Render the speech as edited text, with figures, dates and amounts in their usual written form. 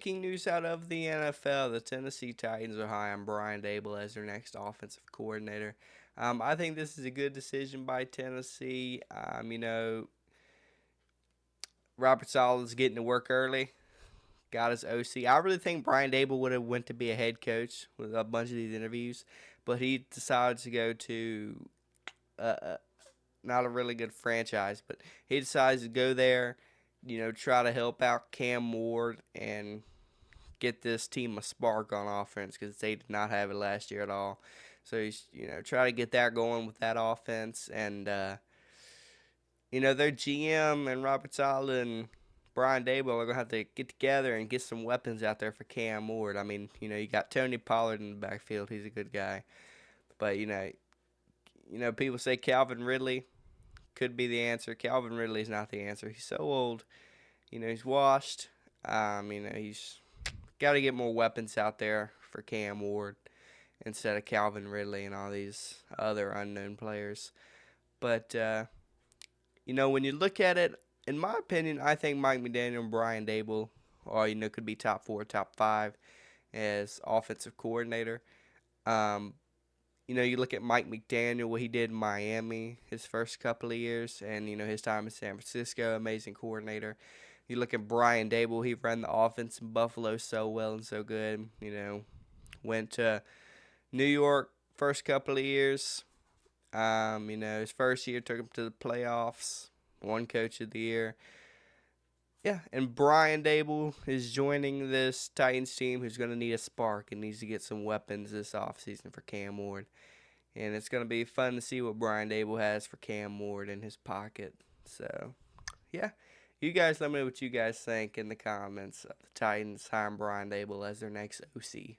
Breaking news out of the NFL: the Tennessee Titans are high on Brian Daboll as their next offensive coordinator. I think this is a good decision by Tennessee. Robert Sala's getting to work early. Got his OC. I really think Brian Daboll would have went to be a head coach with a bunch of these interviews, but he decided to go to uh, uh, not a really good franchise, but he decides to go there, try to help out Cam Ward and get this team a spark on offense because they did not have it last year at all. So he's try to get that going with that offense, and their GM and Robert Saleh and Brian Daboll are gonna have to get together and get some weapons out there for Cam Ward. I mean, you got Tony Pollard in the backfield; he's a good guy, but people say Calvin Ridley could be the answer. Calvin Ridley's not the answer. He's so old. He's washed. He's got to get more weapons out there for Cam Ward instead of Calvin Ridley and all these other unknown players. But when you look at it, in my opinion, I think Mike McDaniel and Brian Daboll are could be top 4, top 5 as offensive coordinator. Um, you look at Mike McDaniel, what he did in Miami his first couple of years, and his time in San Francisco, amazing coordinator. You look at Brian Daboll, he ran the offense in Buffalo so well and so good. Went to New York first couple of years. His first year took him to the playoffs, won Coach of the Year. Yeah, and Brian Daboll is joining this Titans team who's going to need a spark and needs to get some weapons this offseason for Cam Ward. And it's going to be fun to see what Brian Daboll has for Cam Ward in his pocket. So, yeah. You guys let me know what you guys think in the comments of the Titans hiring Brian Daboll as their next OC.